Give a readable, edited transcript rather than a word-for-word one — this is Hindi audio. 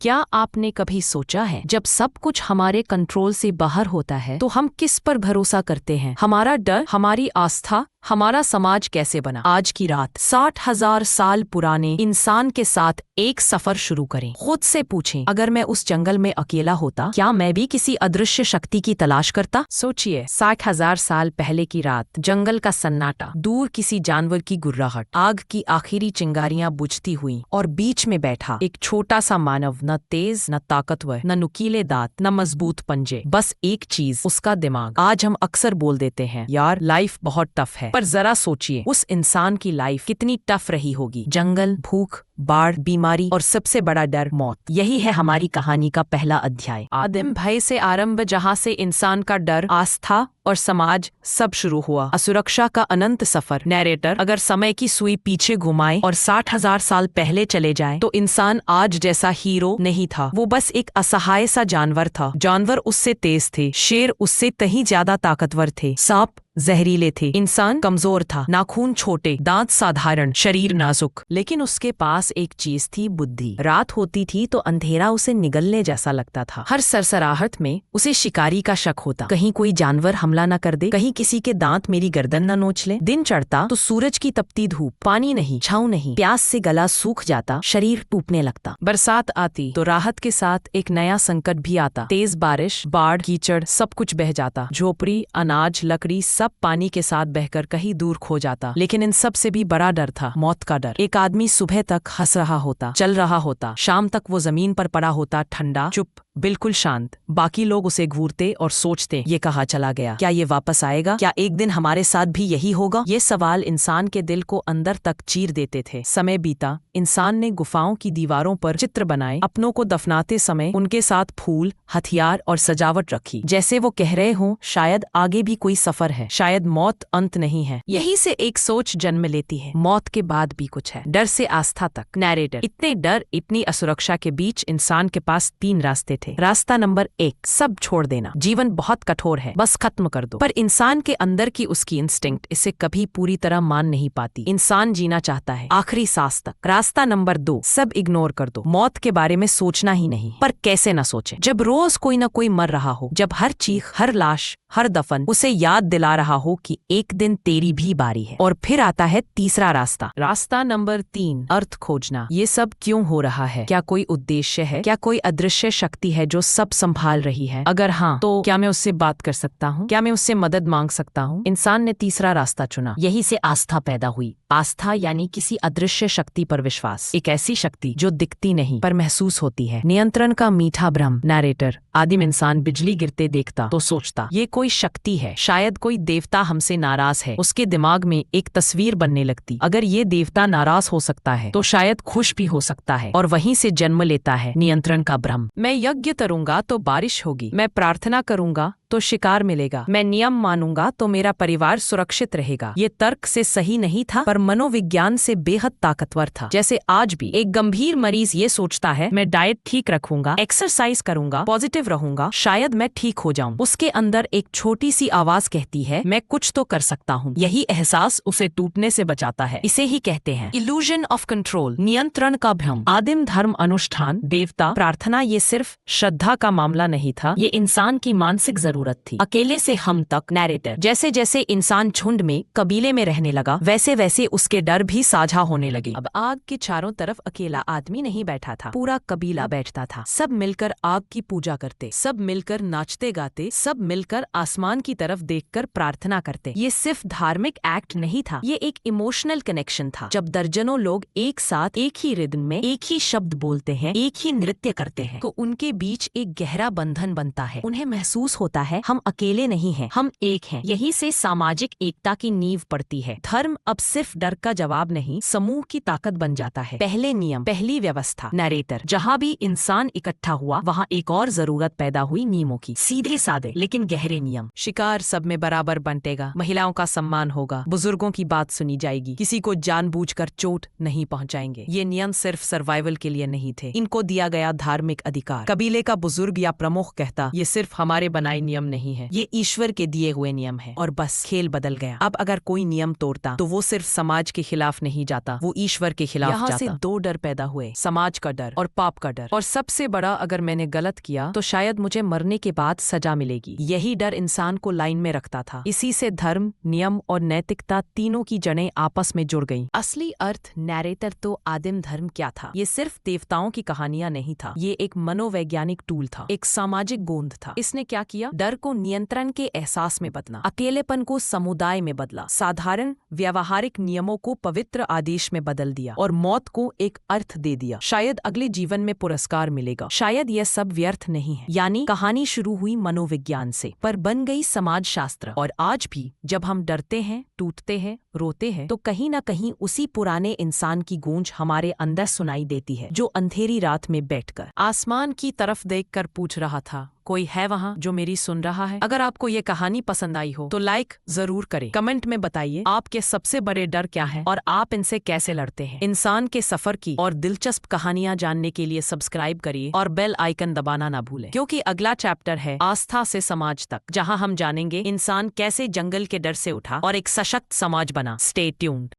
क्या आपने कभी सोचा है जब सब कुछ हमारे कंट्रोल से बाहर होता है तो हम किस पर भरोसा करते हैं? हमारा डर, हमारी आस्था, हमारा समाज कैसे बना? आज की रात 60,000 साल पुराने इंसान के साथ एक सफर शुरू करें। खुद से पूछें, अगर मैं उस जंगल में अकेला होता, क्या मैं भी किसी अदृश्य शक्ति की तलाश करता? सोचिए, 60,000 साल पहले की रात, जंगल का सन्नाटा, दूर किसी जानवर की गुर्राहट, आग की आखिरी चिंगारियां बुझती हुई और बीच में बैठा एक छोटा सा मानव, न तेज, न ताकतवर, न नुकीले दांत, न मजबूत पंजे, बस एक चीज, उसका दिमाग। आज हम अक्सर बोल देते हैं, यार लाइफ बहुत टफ है, पर जरा सोचिए उस इंसान की लाइफ कितनी टफ रही होगी। जंगल, भूख, बाढ़, बीमारी और सबसे बड़ा डर, मौत। यही है हमारी कहानी का पहला अध्याय। आदिम भय से आरंभ, जहाँ से इंसान का डर, आस्था और समाज सब शुरू हुआ। असुरक्षा का अनंत सफर। नैरेटर, अगर समय की सुई पीछे घुमाए और 60,000 साल पहले चले जाए तो इंसान आज जैसा हीरो नहीं था। वो बस एक असहाय सा जानवर था। जानवर उससे तेज थे, शेर उससे कहीं ज्यादा ताकतवर थे, सांप जहरीले थे, इंसान कमजोर था, नाखून छोटे, दांत साधारण, शरीर नाजुक। लेकिन उसके पास एक चीज थी, बुद्धि। रात होती थी तो अंधेरा उसे निगलने जैसा लगता था। हर सरसराहट में उसे शिकारी का शक होता, कहीं कोई जानवर हमला न कर दे, कहीं किसी के दांत मेरी गर्दन न नोच ले। दिन चढ़ता तो सूरज की तपती धूप, पानी नहीं, छाँव नहीं, प्यास से गला सूख जाता, शरीर टूटने लगता। बरसात आती तो राहत के साथ एक नया संकट भी आता। तेज बारिश, बाढ़, कीचड़, सब कुछ बह जाता। झोपड़ी, अनाज, लकड़ी सब पानी के साथ बहकर कहीं दूर खो जाता। लेकिन इन सब से भी बड़ा डर था, मौत का डर। एक आदमी सुबह तक हंस रहा होता, चल रहा होता, शाम तक वो जमीन पर पड़ा होता, ठंडा, चुप, बिल्कुल शांत। बाकी लोग उसे घूरते और सोचते, ये कहाँ चला गया? क्या ये वापस आएगा? क्या एक दिन हमारे साथ भी यही होगा? ये सवाल इंसान के दिल को अंदर तक चीर देते थे। समय बीता, इंसान ने गुफाओं की दीवारों पर चित्र बनाए, अपनों को दफनाते समय उनके साथ फूल, हथियार और सजावट रखी, जैसे वो कह रहे हों, शायद आगे भी कोई सफर है, शायद मौत अंत नहीं है। यही से एक सोच जन्म लेती है, मौत के बाद भी कुछ है। डर से आस्था तक। नैरेटर, इतने डर, इतनी असुरक्षा के बीच इंसान के पास 3 रास्ते थे। रास्ता नंबर 1, सब छोड़ देना। जीवन बहुत कठोर है, बस खत्म कर दो। पर इंसान के अंदर की उसकी इंस्टिंक्ट इसे कभी पूरी तरह मान नहीं पाती। इंसान जीना चाहता है, आखिरी सांस तक। रास्ता नंबर 2, सब इग्नोर कर दो, मौत के बारे में सोचना ही नहीं। पर कैसे न सोचे, जब रोज कोई न कोई मर रहा हो, जब हर चीख, हर लाश, हर दफन उसे याद दिला रहा हो कि एक दिन तेरी भी बारी है। और फिर आता है तीसरा रास्ता। रास्ता नंबर 3, अर्थ खोजना। ये सब क्यों हो रहा है? क्या कोई उद्देश्य है? क्या कोई अदृश्य शक्ति है जो सब संभाल रही है? अगर हाँ, तो क्या मैं उससे बात कर सकता हूँ? क्या मैं उससे मदद मांग सकता हूँ? इंसान ने तीसरा रास्ता चुना। यही से आस्था पैदा हुई। आस्था यानी किसी अदृश्य शक्ति पर विश्वास। एक ऐसी शक्ति जो दिखती नहीं पर महसूस होती है। नियंत्रण का मीठा भ्रम। नैरेटर, आदिम इंसान बिजली गिरते देखता तो सोचता, ये कोई शक्ति है, शायद कोई देवता हमसे नाराज है। उसके दिमाग में एक तस्वीर बनने लगती, अगर ये देवता नाराज हो सकता है तो शायद खुश भी हो सकता है। और वहीं से जन्म लेता है नियंत्रण का भ्रम। मैं यज्ञ करूंगा तो बारिश होगी, मैं प्रार्थना करूंगा तो शिकार मिलेगा, मैं नियम मानूंगा तो मेरा परिवार सुरक्षित रहेगा। ये तर्क से सही नहीं था, पर मनोविज्ञान से बेहद ताकतवर था। जैसे आज भी एक गंभीर मरीज ये सोचता है, मैं डाइट ठीक रखूंगा, एक्सरसाइज करूंगा, पॉजिटिव रहूंगा, शायद मैं ठीक हो जाऊं। उसके अंदर एक छोटी सी आवाज कहती है, मैं कुछ तो कर सकता हूँ। यही एहसास उसे टूटने से बचाता है। इसे ही कहते हैं इल्यूजन ऑफ कंट्रोल, नियंत्रण का भ्रम। आदिम धर्म, अनुष्ठान, देवता, प्रार्थना, ये सिर्फ श्रद्धा का मामला नहीं था, ये इंसान की मानसिक जरूरत थी। अकेले से हम तक। नैरेटर, जैसे जैसे इंसान झुंड में, कबीले में रहने लगा, वैसे वैसे उसके डर भी साझा होने लगे। अब आग के चारों तरफ अकेला आदमी नहीं बैठा था, पूरा कबीला बैठता था। सब मिलकर आग की पूजा करते, सब मिलकर नाचते गाते, सब मिलकर आसमान की तरफ देखकर प्रार्थना करते। ये सिर्फ धार्मिक एक्ट नहीं था, ये एक इमोशनल कनेक्शन था। जब दर्जनों लोग एक साथ एक ही रिदम में एक ही शब्द बोलते हैं, एक ही नृत्य करते हैं, तो उनके बीच एक गहरा बंधन बनता है। उन्हें महसूस होता है, हम अकेले नहीं हैं, हम एक हैं। यही से सामाजिक एकता की नींव पड़ती है। धर्म अब सिर्फ डर का जवाब नहीं, समूह की ताकत बन जाता है। पहले नियम, पहली व्यवस्था। नैरेटर, जहाँ भी इंसान इकट्ठा हुआ, वहाँ एक और जरूरत पैदा हुई, नियमों की। सीधे साधे लेकिन गहरे नियम। शिकार सब में बराबर बंटेगा, महिलाओं का सम्मान होगा, बुजुर्गों की बात सुनी जाएगी, किसी को जानबूझकर चोट नहीं पहुँचाएंगे। ये नियम सिर्फ सर्वाइवल के लिए नहीं थे, इनको दिया गया धार्मिक अधिकार। कबीले का बुजुर्ग या प्रमुख कहता, ये सिर्फ हमारे बनाए नियम नियम नहीं है, ये ईश्वर के दिए हुए नियम है। और बस खेल बदल गया। अब अगर कोई नियम तोड़ता तो वो सिर्फ समाज के खिलाफ नहीं जाता, वो ईश्वर के खिलाफ जाता। यहाँ से दो डर पैदा हुए, समाज का डर और पाप का डर। और सबसे बड़ा, अगर मैंने गलत किया तो शायद मुझे मरने के बाद सजा मिलेगी। यही डर इंसान को लाइन में रखता था। इसी से धर्म, नियम और नैतिकता तीनों की जड़ें आपस में जुड़ गईं। असली अर्थ नैरेटर तो आदिम धर्म क्या था? ये सिर्फ देवताओं की कहानियां नहीं था, ये एक मनोवैज्ञानिक टूल था, एक सामाजिक गोंद था। इसने क्या किया? डर को नियंत्रण के एहसास में बदला, अकेलेपन को समुदाय में बदला, साधारण व्यावहारिक नियमों को पवित्र आदेश में बदल दिया और मौत को एक अर्थ दे दिया। शायद अगले जीवन में पुरस्कार मिलेगा, शायद यह सब व्यर्थ नहीं है। यानी कहानी शुरू हुई मनोविज्ञान से, पर बन गई समाज शास्त्र। और आज भी जब हम डरते हैं, टूटते हैं, रोते हैं, तो कहीं ना कहीं उसी पुराने इंसान की गूंज हमारे अंदर सुनाई देती है, जो अंधेरी रात में बैठकर आसमान की तरफ देखकर पूछ रहा था, कोई है वहाँ जो मेरी सुन रहा है? अगर आपको ये कहानी पसंद आई हो तो लाइक जरूर करें। कमेंट में बताइए आपके सबसे बड़े डर क्या हैं और आप इनसे कैसे लड़ते हैं। इंसान के सफर की और दिलचस्प कहानियां जानने के लिए सब्सक्राइब करिए और बेल आइकन दबाना ना भूलें, क्योंकि अगला चैप्टर है आस्था से समाज तक, जहां हम जानेंगे इंसान कैसे जंगल के डर से उठा और एक सशक्त समाज बना। Stay tuned.